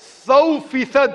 100%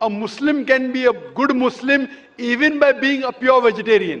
A Muslim can be a good Muslim even by being a pure vegetarian.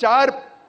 4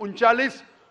39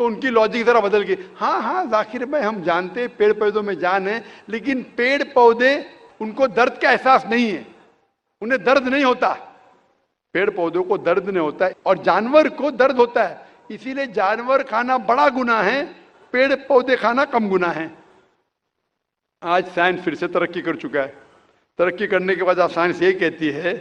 تو ان کی logic ذرا بدل گئی. ہاں ذاکر بھائی ہم جانتے پیڑ پودوں میں جان ہے, لیکن پیڑ پودے ان کو درد کا احساس نہیں ہے, انہیں درد نہیں ہوتا. پیڑ پودوں کو درد نہیں ہوتا ہے اور جانور کو درد ہوتا ہے, اسی لیے جانور کھانا بڑا گناہ ہے, پیڑ پودے کھانا کم گناہ ہے. آج سائنس پھر سے ترقی کر چکا ہے. ترقی کرنے کے بعد اب سائنس یہ کہتی ہے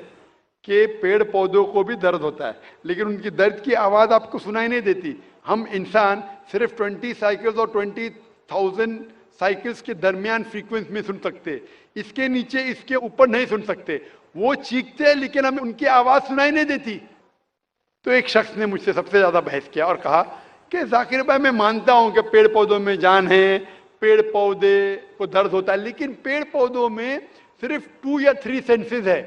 کہ پیڑ پودوں کو بھی درد ہوتا ہے, لیکن ان کی درد کی آواز آپ کو سنائی نہیں دیتی. ہم انسان صرف 20 سائیکلز اور 20,000 سائیکلز کے درمیان فریکوینس میں سن سکتے, اس کے نیچے اس کے اوپر نہیں سن سکتے. وہ چیختے ہیں لیکن ہمیں ان کی آواز سنائی نہیں دیتی. تو ایک شخص نے مجھ سے سب سے زیادہ بحث کیا اور کہا کہ ذاکر بھائی میں مانتا ہوں کہ پیڑ پودوں میں جان ہے, پیڑ پودے کو درد ہوتا ہے, لیکن پیڑ پودوں میں صرف 2 یا 3 سینسز ہے,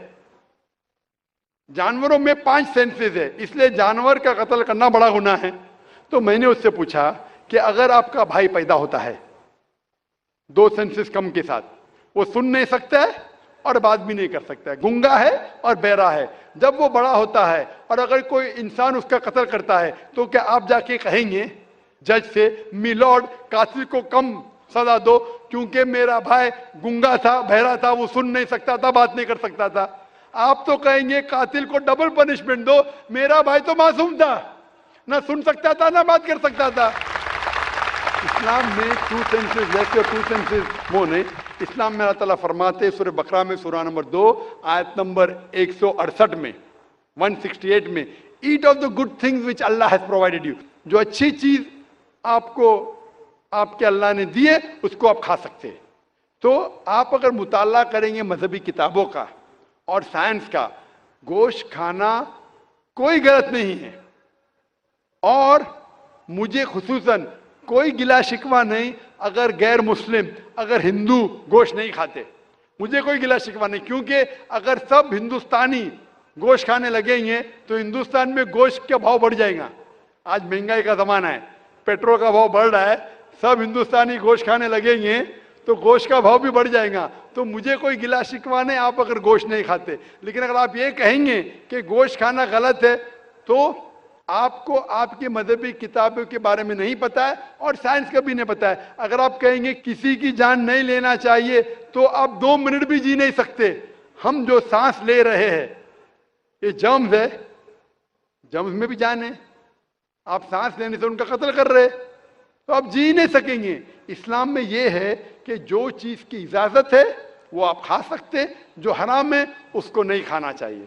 جانوروں میں 5 سینسز ہے, اس لیے جانور کا قتل کرنا بڑا گناہ ہے. تو میں نے اس سے پوچھا کہ اگر آپ کا بھائی پیدا ہوتا ہے 2 سینسز کم کے ساتھ, وہ سن نہیں سکتا ہے اور بات بھی نہیں کر سکتا ہے, گنگا ہے اور بہرا ہے, جب وہ بڑا ہوتا ہے اور اگر کوئی انسان اس کا قتل کرتا ہے تو کیا آپ جا کے کہیں گے جج سے میلارڈ قاتل کو کم سزا دو کیونکہ میرا بھائی گنگا تھا, بہرا تھا, وہ سن نہیں سکتا تھا, بات نہیں کر سکتا تھا؟ آپ تو کہیں گے قاتل کو ڈبل پنشمنٹ دو, میرا بھائی تو معصوم تھا, نہ سن سکتا تھا نہ بات کر سکتا تھا. اسلام میں 2 سینسز جیسے 2 سینسز وہ نہیں. اسلام میں اللہ تعالیٰ فرماتے سورہ بقرہ میں سورہ نمبر 2 آیت نمبر 168 میں 168 میں eat of the good things which Allah has provided you, جو اچھی چیز آپ کو آپ کے اللہ نے دیے اس کو آپ کھا سکتے. تو آپ اگر مطالعہ کریں گے مذہبی کتابوں کا اور سائنس کا, گوشت کھانا کوئی غلط نہیں ہے, اور مجھے خصوصاً کوئی گلا شکوہ نہیں اگر غیر مسلم اگر ہندو گوشت نہیں کھاتے, مجھے کوئی گلا شکوہ نہیں, کیونکہ اگر سب ہندوستانی گوشت کھانے لگیں گے تو ہندوستان میں گوشت کا بھاؤ بڑھ جائے گا. آج مہنگائی کا زمانہ ہے, پیٹرول کا بھاؤ بڑھ رہا ہے, سب ہندوستانی گوشت کھانے لگیں گے تو گوشت کا بھاؤ بھی بڑھ جائے گا. تو مجھے کوئی گلا شکوہ نہیں آپ اگر گوشت نہیں کھاتے, لیکن اگر آپ یہ کہیں گے کہ گوشت کھانا غلط ہے تو آپ کو آپ کی مذہبی کتابوں کے بارے میں نہیں پتا ہے اور سائنس کا بھی نہیں پتا ہے. اگر آپ کہیں گے کسی کی جان نہیں لینا چاہیے تو آپ 2 منٹ بھی جی نہیں سکتے. ہم جو سانس لے رہے ہیں یہ جرمز ہے, جرمز میں بھی جان ہے, آپ سانس لینے سے ان کا قتل کر رہے تو آپ جی نہیں سکیں گے. اسلام میں یہ ہے کہ جو چیز کی اجازت ہے وہ آپ کھا سکتے, جو حرام ہے اس کو نہیں کھانا چاہیے.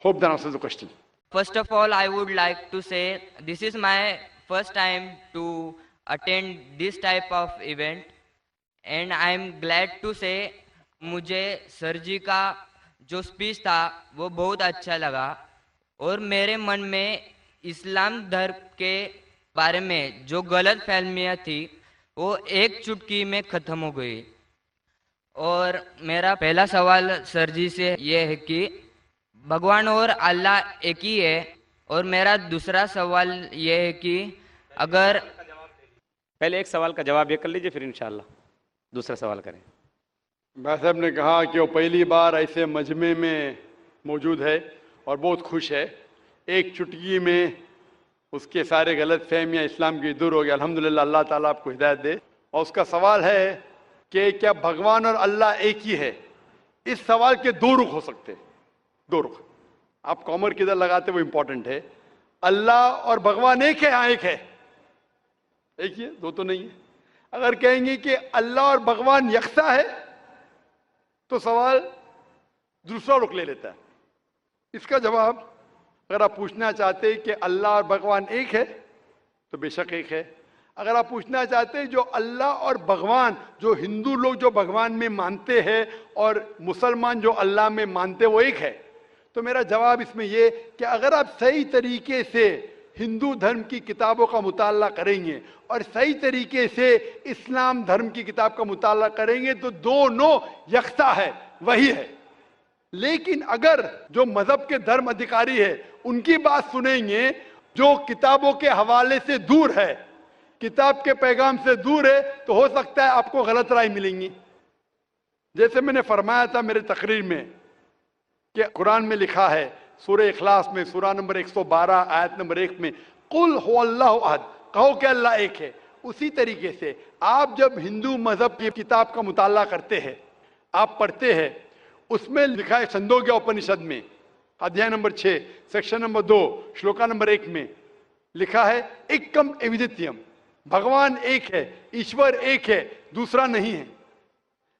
Hope that answers the question. First of all, I would like to say this is my first time to attend this type of event, and I am glad to say مجھے سر جی کا جو اسپیچ تھا وہ بہت اچھا لگا, اور میرے من میں اسلام دھرم کے بارے میں جو غلط فہمیاں تھی وہ ایک چٹکی میں ختم ہو گئی. اور میرا پہلا سوال سر جی سے یہ ہے کہ بھگوان اور اللہ ایک ہی ہے, اور میرا دوسرا سوال یہ ہے کہ اگر پہلے ایک سوال کا جواب یہ کر لیجئے پھر انشاءاللہ دوسرا سوال کریں. بھائی صاحب نے کہا کہ وہ پہلی بار ایسے مجمع میں موجود ہے اور بہت خوش ہے, ایک چٹکی میں اس کے سارے غلط فہمیاں اسلام کی دور ہو گیا. الحمدللہ اللہ تعالیٰ آپ کو ہدایت دے. اور اس کا سوال ہے کہ کیا بھگوان اور اللہ ایک ہی ہے؟ اس سوال کے 2 رخ ہو سکتے, 2 رخ. آپ کامر کدھر لگاتے وہ امپورٹنٹ ہے. اللہ اور بھگوان ایک ہے؟ ہاں ایک ہے, ایک ہی ہے, 2 تو نہیں ہے. اگر کہیں گے کہ اللہ اور بھگوان یکساں ہے تو سوال دوسرا رخ لے لیتا ہے. اس کا جواب اگر آپ پوچھنا چاہتے کہ اللہ اور بھگوان ایک ہے تو بے شک ایک ہے. اگر آپ پوچھنا چاہتے جو اللہ اور بھگوان, جو ہندو لوگ جو بھگوان میں مانتے ہیں اور مسلمان جو اللہ میں مانتے وہ ایک ہے, تو میرا جواب اس میں یہ کہ اگر آپ صحیح طریقے سے ہندو دھرم کی کتابوں کا مطالعہ کریں گے اور صحیح طریقے سے اسلام دھرم کی کتاب کا مطالعہ کریں گے تو دونوں یکساں ہے, وہی ہے. لیکن اگر جو مذہب کے دھرم ادھیکاری ہے ان کی بات سنیں گے جو کتابوں کے حوالے سے دور ہے, کتاب کے پیغام سے دور ہے, تو ہو سکتا ہے آپ کو غلط رائے ملیں گی. جیسے میں نے فرمایا تھا میرے تقریر میں کہ قرآن میں لکھا ہے سورہ اخلاص میں سورہ نمبر 112 آیت نمبر 1 میں قل هو اللہ احد کہو کہ اللہ ایک ہے. اسی طریقے سے آپ جب ہندو مذہب کی کتاب کا مطالعہ کرتے ہیں, آپ پڑھتے ہیں, اس میں لکھا ہے چھندوگیا اپنشد میں ادھیائے نمبر 6 سیکشن نمبر 2 شلوکا نمبر 1 میں لکھا ہے ایکم ایودتیم, بھگوان ایک ہے, ایشور ایک ہے, دوسرا نہیں ہے.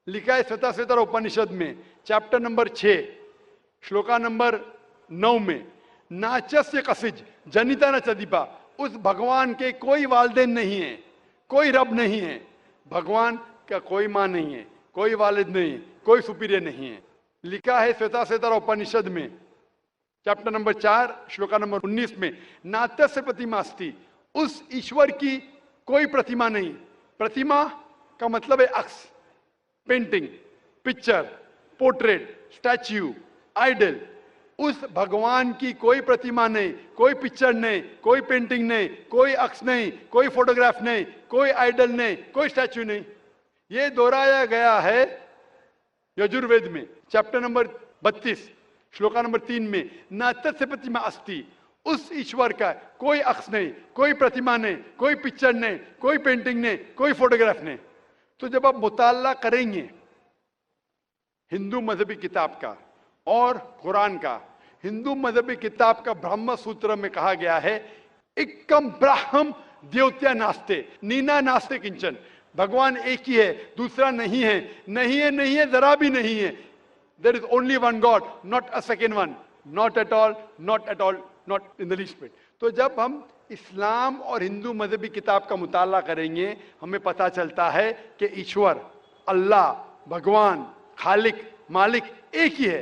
لکھا ہے سوتا سوتر اپنشد میں چیپٹر نمبر 6 شلوکا نمبر 9 میں ناچسیہ کسج جنیتا نہ چدیپا, اس بھگوان کے کوئی والدین نہیں ہیں, کوئی رب نہیں ہے, بھگوان کا کوئی ماں نہیں ہے, کوئی والد نہیں ہے, کوئی سپیریئر نہیں ہے. لکھا ہے سوتا سوتر اپنشد میں چیپٹر نمبر 4 شلوکا نمبر 19 میں ناتیہ پرتیما استی, اس ایشور کی کوئی پرتیما نہیں. پرتیما کا مطلب ہے عکس, painting, picture, portrait, statue, idol. اس بھگوان کی کوئی پرتیما نہیں, کوئی پکچر نہیں, کوئی پینٹنگ نہیں, کوئی عکس نہیں, کوئی فوٹوگراف نہیں, کوئی آئیڈل نہیں, کوئی اسٹیچو نہیں. یہ دہرایا گیا ہے یجروید میں چیپٹر نمبر 32 شلوکا نمبر 3 میں ناتیہ پرتیما استی, اس ایشور کا کوئی عکس نہیں, کوئی پرتیما نہیں, کوئی پکچر نہیں, کوئی پینٹنگ نہیں, کوئی فوٹوگراف نہیں. تو جب آپ مطالعہ کریں گے ہندو مذہبی کتاب کا اور قرآن کا, ہندو مذہبی کتاب کا برہم سوتر میں کہا گیا ہے ایکم براہم دیوتیا ناستے نینا ناستے کنچن, بھگوان ایک ہی ہے, دوسرا نہیں ہے, نہیں ہے, نہیں ہے, ذرا بھی نہیں ہے. There is only one God, not a second one, not at all, not at all, not in the least bit. تو جب ہم اسلام اور ہندو مذہبی کتاب کا مطالعہ کریں گے ہمیں پتہ چلتا ہے کہ ایشور, اللہ, بھگوان, خالق, مالک ایک ہی ہے.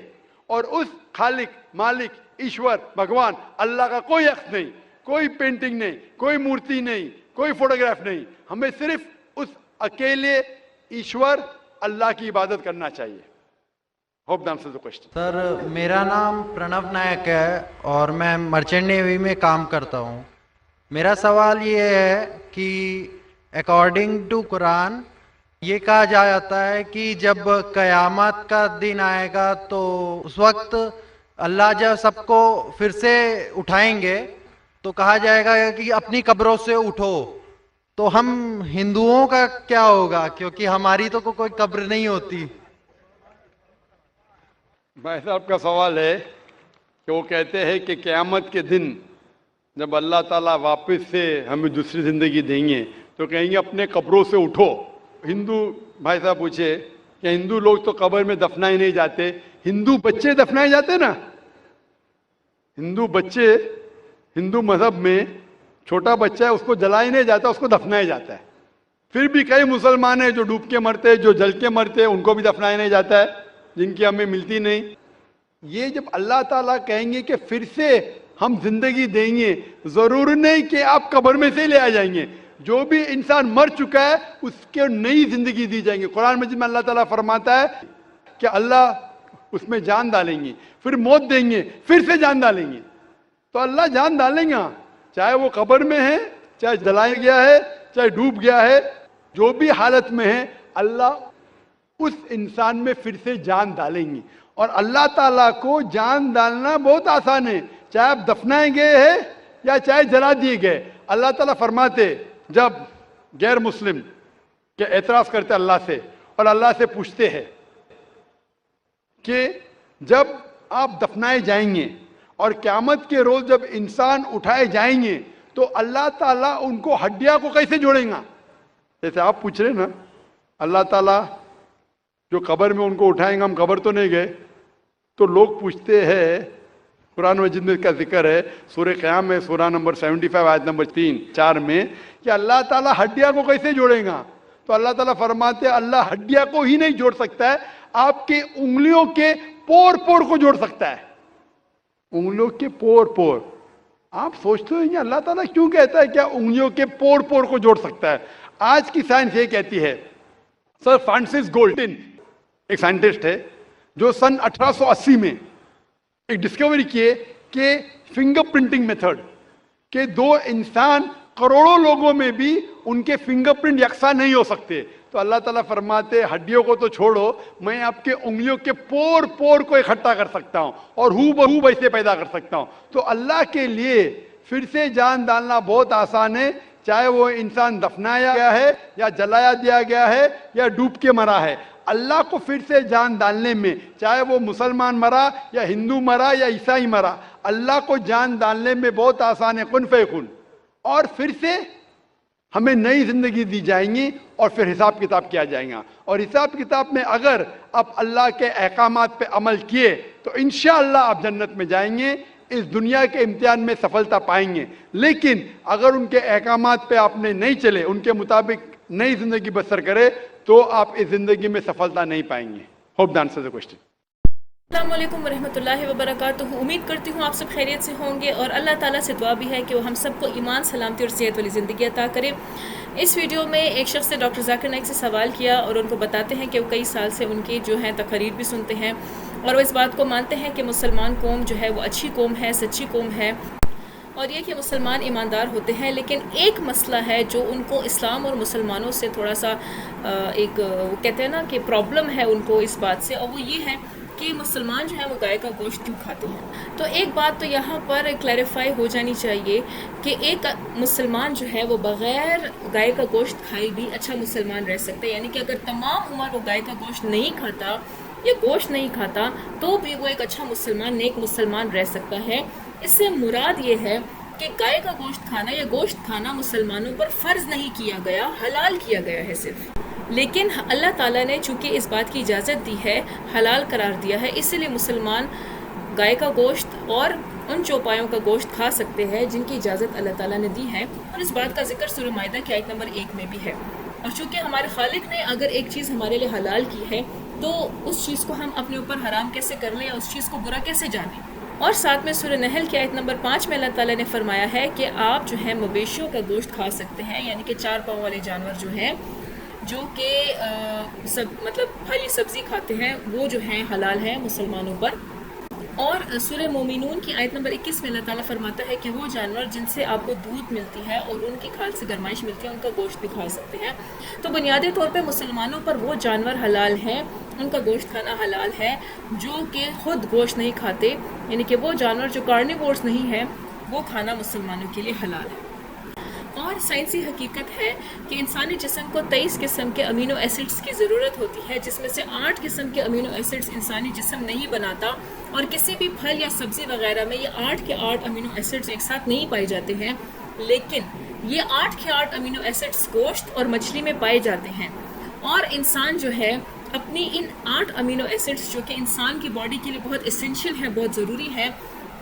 اور اس خالق, مالک, ایشور, بھگوان, اللہ کا کوئی عکس نہیں, کوئی پینٹنگ نہیں, کوئی مورتی نہیں, کوئی فوٹوگراف نہیں. ہمیں صرف اس اکیلے ایشور اللہ کی عبادت کرنا چاہیے. ہوپ دام سے کوشچن. سر میرا نام پرنو نائک ہے اور میں مرچنٹ نیوی میں کام کرتا ہوں. میرا سوال یہ ہے کہ اکارڈنگ ٹو قرآن یہ کہا جاتا ہے کہ جب قیامت کا دن آئے گا تو اس وقت اللہ جب سب کو پھر سے اٹھائیں گے تو کہا جائے گا کہ اپنی قبروں سے اٹھو. تو ہم ہندوؤں کا کیا ہوگا, کیونکہ ہماری تو کوئی قبر نہیں ہوتی. بھائی صاحب کا سوال ہے کہ وہ کہتے ہیں کہ قیامت کے دن جب اللہ تعالیٰ واپس سے ہمیں دوسری زندگی دیں گے تو کہیں گے اپنے قبروں سے اٹھو. ہندو بھائی صاحب پوچھے کہ ہندو لوگ تو قبر میں دفنائے نہیں جاتے, ہندو بچے دفنائے جاتے نا. ہندو بچے ہندو مذہب میں چھوٹا بچہ ہے اس کو جلایا نہیں جاتا, اس کو دفنایا جاتا ہے. پھر بھی کئی مسلمان ہیں جو ڈوب کے مرتے, جو جل کے مرتے, ان کو بھی دفنایا نہیں جاتا ہے, جن کی ہمیں ملتی نہیں. یہ جب اللہ تعالیٰ کہیں گے کہ پھر سے ہم زندگی دیں گے, ضرور نہیں کہ آپ قبر میں سے لے آ جائیں گے. جو بھی انسان مر چکا ہے اس کے نئی زندگی دی جائیں گے. قرآن مجید میں اللہ تعالیٰ فرماتا ہے کہ اللہ اس میں جان ڈالیں گے, پھر موت دیں گے, پھر سے جان ڈالیں گے. تو اللہ جان ڈالیں گا, چاہے وہ قبر میں ہے, چاہے جلایا گیا ہے, چاہے ڈوب گیا ہے, جو بھی حالت میں ہے اللہ اس انسان میں پھر سے جان ڈالیں گے. اور اللہ تعالیٰ کو جان ڈالنا بہت آسان ہے, چاہے آپ دفنائے گئے ہیں یا چاہے جلا دیے گئے. اللہ تعالیٰ فرماتے جب غیر مسلم کے اعتراض کرتے اللہ سے اور اللہ سے پوچھتے ہیں کہ جب آپ دفنائے جائیں گے اور قیامت کے روز جب انسان اٹھائے جائیں گے تو اللہ تعالیٰ ان کو ہڈیاں کو کیسے جوڑیں گا. جیسے آپ پوچھ رہے نا, اللہ تعالیٰ جو قبر میں ان کو اٹھائیں گا, ہم قبر تو نہیں گئے, تو لوگ پوچھتے ہیں, قرآن مجید میں کا ذکر ہے سورہ قیام میں سورہ نمبر 75 آیت نمبر 3-4 میں کہ اللہ تعالیٰ ہڈیاں کو کیسے جوڑیں گا. تو اللہ تعالیٰ فرماتے ہیں اللہ ہڈیاں کو ہی نہیں جوڑ سکتا ہے, آپ کے انگلیوں کے پور پور کو جوڑ سکتا ہے. انگلیوں کے پور پور. آپ سوچتے ہیں اللہ تعالیٰ کیوں کہتا ہے کیا انگلیوں کے پور پور کو جوڑ سکتا ہے. آج کی سائنس یہ کہتی ہے, سر فرانسس گولٹن ایک سائنٹسٹ ہے جو سن 1880 میں ایک ڈسکوری کیے کہ فنگر پرنٹنگ میتھڈ کہ دو انسان کروڑوں لوگوں میں بھی ان کے فنگر پرنٹ یکساں نہیں ہو سکتے. تو اللہ تعالیٰ فرماتے ہڈیوں کو تو چھوڑو, میں آپ کے انگلیوں کے پور پور کو اکٹھا کر سکتا ہوں اور ہو بہو ویسے پیدا کر سکتا ہوں. تو اللہ کے لیے پھر سے جان ڈالنا بہت آسان ہے چاہے وہ انسان دفنایا گیا ہے یا جلایا دیا گیا ہے یا ڈوب کے مرا ہے، اللہ کو پھر سے جان ڈالنے میں، چاہے وہ مسلمان مرا یا ہندو مرا یا عیسائی مرا، اللہ کو جان ڈالنے میں بہت آسان ہے، کن فیکن، اور پھر سے ہمیں نئی زندگی دی جائیں گی اور پھر حساب کتاب کیا جائے گا. اور حساب کتاب میں اگر آپ اللہ کے احکامات پہ عمل کیے تو انشاءاللہ آپ جنت میں جائیں گے، اس دنیا کے امتحان میں سفلتا پائیں گے. لیکن اگر ان کے احکامات پہ آپ نے نہیں چلے، ان کے مطابق نئی زندگی بسر کرے، تو آپ اس زندگی میں سفلتا نہیں پائیں گے. Hope the answer the question. السلام علیکم ورحمۃ اللہ وبرکاتہ. امید کرتی ہوں آپ سب خیریت سے ہوں گے، اور اللہ تعالیٰ سے دعا بھی ہے کہ وہ ہم سب کو ایمان، سلامتی اور صحت والی زندگی عطا کرے. اس ویڈیو میں ایک شخص نے ڈاکٹر ذاکر نائک سے سوال کیا، اور ان کو بتاتے ہیں کہ وہ کئی سال سے ان کی جو ہیں تقاریر بھی سنتے ہیں، اور وہ اس بات کو مانتے ہیں کہ مسلمان قوم جو ہے وہ اچھی قوم ہے، سچی قوم ہے، اور یہ کہ مسلمان ایماندار ہوتے ہیں. لیکن ایک مسئلہ ہے جو ان کو اسلام اور مسلمانوں سے تھوڑا سا ایک وہ کہتے ہیں نا کہ پرابلم ہے ان کو اس بات سے، اور وہ یہ ہے کہ مسلمان جو ہے وہ گائے کا گوشت کیوں کھاتے ہیں. تو ایک بات تو یہاں پر کلیریفائی ہو جانی چاہیے کہ ایک مسلمان جو ہے وہ بغیر گائے کا گوشت کھائے بھی اچھا مسلمان رہ سکتا ہے. یعنی کہ اگر تمام عمر وہ گائے کا گوشت نہیں کھاتا یا گوشت نہیں کھاتا تو بھی وہ ایک اچھا مسلمان، نیک مسلمان رہ سکتا ہے. اس سے مراد یہ ہے کہ گائے کا گوشت کھانا یا گوشت کھانا مسلمانوں پر فرض نہیں کیا گیا، حلال کیا گیا ہے صرف. لیکن اللہ تعالیٰ نے چونکہ اس بات کی اجازت دی ہے، حلال قرار دیا ہے، اس لیے مسلمان گائے کا گوشت اور ان چوپایوں کا گوشت کھا سکتے ہیں جن کی اجازت اللہ تعالیٰ نے دی ہے. اور اس بات کا ذکر سورہ مائدہ کی آیت نمبر 1 میں بھی ہے. اور چونکہ ہمارے خالق نے اگر ایک چیز ہمارے لیے حلال کی ہے تو اس چیز کو ہم اپنے اوپر حرام کیسے کر لیں یا اس چیز کو برا کیسے جانیں. اور ساتھ میں سورہ نحل کی آیت نمبر 5 میں اللہ تعالیٰ نے فرمایا ہے کہ آپ جو ہے مویشیوں کا گوشت کھا سکتے ہیں، یعنی کہ 4 پاؤں والے جانور جو ہیں جو کہ مطلب پھلی سبزی کھاتے ہیں، وہ جو ہیں حلال ہیں مسلمانوں پر. اور سورہ مومنون کی آیت نمبر 21 میں اللہ تعالیٰ فرماتا ہے کہ وہ جانور جن سے آپ کو دودھ ملتی ہے اور ان کی کھال سے گرمائش ملتی ہے، ان کا گوشت بھی کھا سکتے ہیں. تو بنیادی طور پہ مسلمانوں پر وہ جانور حلال ہیں، ان کا گوشت کھانا حلال ہے جو کہ خود گوشت نہیں کھاتے، یعنی کہ وہ جانور جو کارنیورس نہیں ہیں وہ کھانا مسلمانوں کے لیے حلال ہے. اور سائنسی حقیقت ہے کہ انسانی جسم کو 23 قسم کے امینو ایسڈز کی ضرورت ہوتی ہے، جس میں سے 8 قسم کے امینو ایسڈز انسانی جسم نہیں بناتا، اور کسی بھی پھل یا سبزی وغیرہ میں یہ 8 کے 8 امینو ایسڈز ایک ساتھ نہیں پائے جاتے ہیں. لیکن یہ 8 کے 8 امینو ایسڈز گوشت اور مچھلی میں پائے جاتے ہیں. اور انسان جو ہے اپنی ان 8 امینو ایسڈز جو کہ انسان کی باڈی کے لیے بہت اسینشیل ہے، بہت ضروری ہے،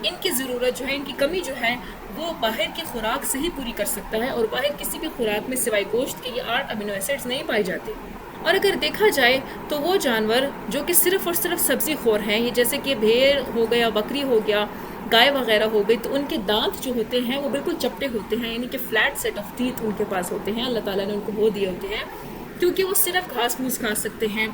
ان کی ضرورت جو ہے، ان کی کمی جو ہے وہ باہر کی خوراک سے ہی پوری کر سکتا ہے، اور باہر کسی بھی خوراک میں سوائے گوشت کے یہ 8 امینو ایسڈز نہیں پائے جاتے. اور اگر دیکھا جائے تو وہ جانور جو کہ صرف اور صرف سبزی خور ہیں، یہ جیسے کہ بھیڑ ہو گیا، بکری ہو گیا، گائے وغیرہ ہو گئی، تو ان کے دانت جو ہوتے ہیں وہ بالکل چپٹے ہوتے ہیں، یعنی کہ فلیٹ سیٹ آف ٹیتھ ان کے پاس ہوتے ہیں. اللہ تعالیٰ نے ان کو وہ دیے ہوتے ہیں کیونکہ وہ صرف گھاس پھوس کھا سکتے ہیں.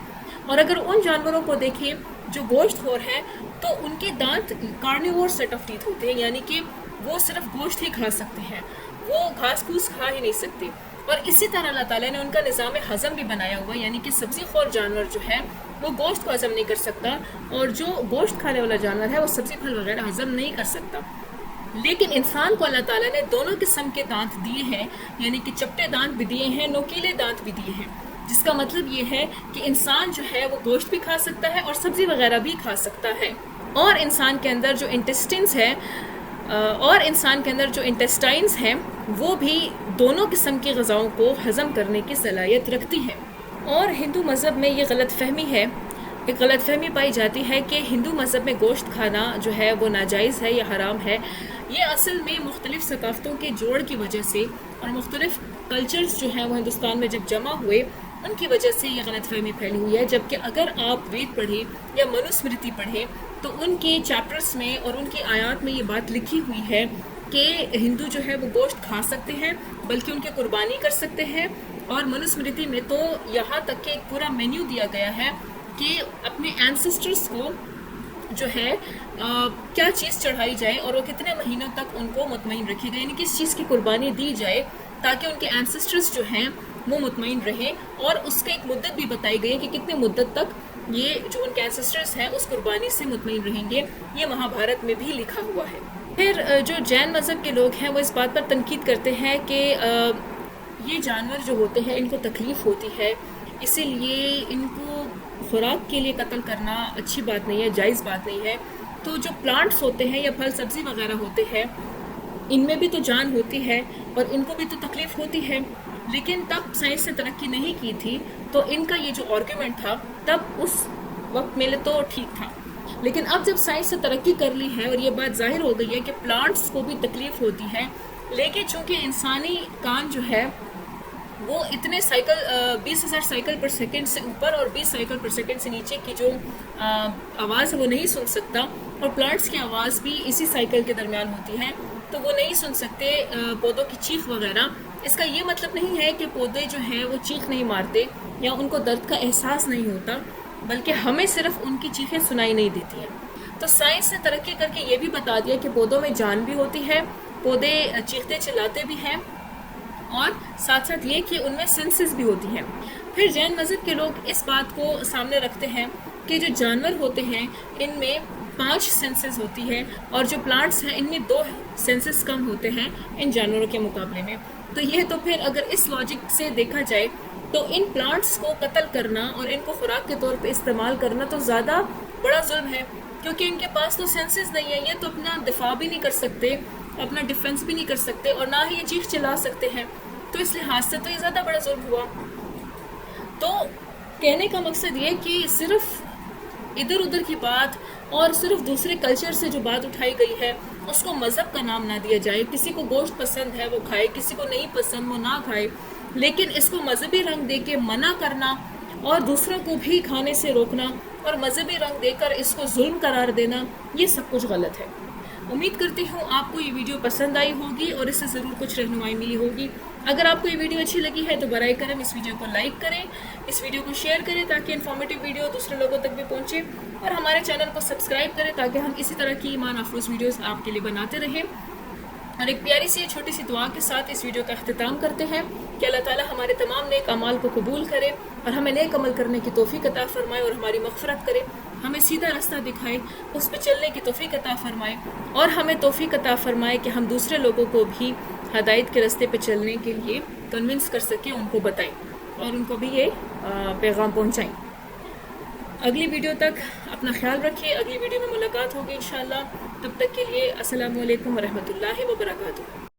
اور اگر ان جانوروں کو دیکھیں جو گوشت خور ہیں تو ان کے دانت کارنیور سیٹ آف ٹیتھ ہوتے ہیں، یعنی کہ وہ صرف گوشت ہی کھا سکتے ہیں، وہ گھاس پھوس کھا ہی نہیں سکتے. اور اسی طرح اللہ تعالیٰ نے ان کا نظام ہضم بھی بنایا ہوا ہے، یعنی کہ سبزی خور جانور جو ہے وہ گوشت کو ہضم نہیں کر سکتا، اور جو گوشت کھانے والا جانور ہے وہ سبزی پھل وغیرہ ہضم نہیں کر سکتا. لیکن انسان کو اللہ تعالیٰ نے دونوں قسم کے دانت دیے ہیں، یعنی کہ چپٹے دانت بھی دیے ہیں، نوکیلے دانت بھی دیے ہیں، جس کا مطلب یہ ہے کہ انسان جو ہے وہ گوشت بھی کھا سکتا ہے اور سبزی وغیرہ بھی کھا سکتا ہے. اور انسان کے اندر جو انٹسٹائنز ہیں وہ بھی دونوں قسم کی غذاؤں کو ہضم کرنے کی صلاحیت رکھتی ہیں. اور ہندو مذہب میں یہ غلط فہمی پائی جاتی ہے کہ ہندو مذہب میں گوشت کھانا جو ہے وہ ناجائز ہے یا حرام ہے. یہ اصل میں مختلف ثقافتوں کے جوڑ کی وجہ سے اور مختلف کلچرز جو ہیں وہ ہندوستان میں جب جمع ہوئے ان کی وجہ سے یہ غلط فہمی پھیلی ہوئی ہے. جبکہ اگر آپ وید پڑھیں یا منوسمرتی پڑھیں تو ان کے چیپٹرز میں اور ان کی آیات میں یہ بات لکھی ہوئی ہے کہ ہندو جو ہے وہ گوشت کھا سکتے ہیں، بلکہ ان کی قربانی کر سکتے ہیں. اور منوسمرتی میں تو یہاں تک کہ ایک پورا مینیو دیا گیا ہے کہ اپنے اینسسٹرز کو جو ہے کیا چیز چڑھائی جائے اور وہ کتنے مہینوں تک ان کو مطمئن رکھے گا، یعنی کس چیز کی قربانی دی جائے تاکہ ان کے اینسسٹرز جو ہیں وہ مطمئن رہیں. اور اس کا ایک مدت بھی بتائی گئی ہے کہ کتنے مدت تک یہ جو ان کے اینسسٹرز ہیں اس قربانی سے مطمئن رہیں گے. یہ مہابھارت میں بھی لکھا ہوا ہے. پھر جو جین مذہب کے لوگ ہیں وہ اس بات پر تنقید کرتے ہیں کہ یہ جانور جو ہوتے ہیں ان کو تکلیف ہوتی ہے، اسی لیے ان کو خوراک کے لیے قتل کرنا اچھی بات نہیں ہے، جائز بات نہیں ہے. تو جو پلانٹس ہوتے ہیں یا پھل سبزی وغیرہ ہوتے ہیں ان میں بھی تو جان ہوتی ہے اور ان کو بھی تو تکلیف ہوتی ہے. لیکن تب سائنس نے ترقی نہیں کی تھی تو ان کا یہ جو آرگومنٹ تھا تب اس وقت میں تو ٹھیک تھا. لیکن اب جب سائنس نے ترقی کر لی ہے اور یہ بات ظاہر ہو گئی ہے کہ پلانٹس کو بھی تکلیف ہوتی ہے، لیکن چونکہ انسانی کان جو ہے وہ اتنے سائیکل 20,000 سائیکل پر سیکنڈ سے اوپر اور 20 سائیکل پر سیکنڈ سے نیچے کی جو آواز ہے وہ نہیں سن سکتا، اور پلانٹس کی آواز بھی اسی سائیکل کے درمیان ہوتی ہے تو وہ نہیں سن سکتے پودوں کی چیخ وغیرہ. اس کا یہ مطلب نہیں ہے کہ پودے جو ہیں وہ چیخ نہیں مارتے یا ان کو درد کا احساس نہیں ہوتا، بلکہ ہمیں صرف ان کی چیخیں سنائی نہیں دیتی ہیں. تو سائنس نے ترقی کر کے یہ بھی بتا دیا کہ پودوں میں جان بھی ہوتی ہے، پودے چیختے چلاتے بھی ہیں، اور ساتھ ساتھ یہ کہ ان میں سینسز بھی ہوتی ہیں. پھر جین مذہب کے لوگ اس بات کو سامنے رکھتے ہیں کہ جو جانور ہوتے ہیں ان میں 5 سینسز ہوتی ہے اور جو پلانٹس ہیں ان میں 2 سینسز کم ہوتے ہیں ان جانوروں کے مقابلے میں. تو یہ تو پھر اگر اس لاجک سے دیکھا جائے تو ان پلانٹس کو قتل کرنا اور ان کو خوراک کے طور پہ استعمال کرنا تو زیادہ بڑا ظلم ہے، کیونکہ ان کے پاس تو سینسز نہیں ہے. یہ تو اپنا دفاع بھی نہیں کر سکتے، اپنا ڈیفنس بھی نہیں کر سکتے، اور نہ ہی یہ چیخ چلا سکتے ہیں. تو اس لحاظ سے تو یہ زیادہ بڑا ظلم ہوا. تو کہنے کا مقصد یہ کہ صرف ادھر ادھر کی بات اور صرف دوسرے کلچر سے جو بات اٹھائی گئی ہے اس کو مذہب کا نام نہ دیا جائے. کسی کو گوشت پسند ہے وہ کھائے، کسی کو نہیں پسند وہ نہ کھائے، لیکن اس کو مذہبی رنگ دے کے منع کرنا اور دوسروں کو بھی کھانے سے روکنا اور مذہبی رنگ دے کر اس کو ظلم قرار دینا، یہ سب کچھ غلط ہے. امید کرتی ہوں آپ کو یہ ویڈیو پسند آئی ہوگی اور اس سے ضرور کچھ رہنمائی ملی ہوگی. اگر آپ کو یہ ویڈیو اچھی لگی ہے تو برائے کرم اس ویڈیو کو لائک کریں، اس ویڈیو کو شیئر کریں تاکہ انفارمیٹو ویڈیو دوسرے لوگوں تک بھی پہنچے، اور ہمارے چینل کو سبسکرائب کریں تاکہ ہم اسی طرح کی ایمان افروز ویڈیوز آپ کے لیے بناتے رہیں. اور ایک پیاری سی چھوٹی سی دعا کے ساتھ اس ویڈیو کا اختتام کرتے ہیں کہ اللہ تعالیٰ ہمارے تمام نیک اعمال کو قبول کرے اور ہمیں نیک عمل کرنے کی توفیق عطا فرمائے اور ہماری مغفرت کرے، ہمیں سیدھا راستہ دکھائے، اس پہ چلنے کی توفیق عطا فرمائے، اور ہمیں توفیق عطا فرمائے کہ ہم دوسرے لوگوں کو بھی ہدایت کے راستے پہ چلنے کے لیے کنونس کر سکیں، ان کو بتائیں اور ان کو بھی یہ پیغام پہنچائیں. اگلی ویڈیو تک اپنا خیال رکھیے، اگلی ویڈیو میں ملاقات ہوگی انشاءاللہ. تب تک کے لیے السلام علیکم ورحمۃ اللہ وبرکاتہ.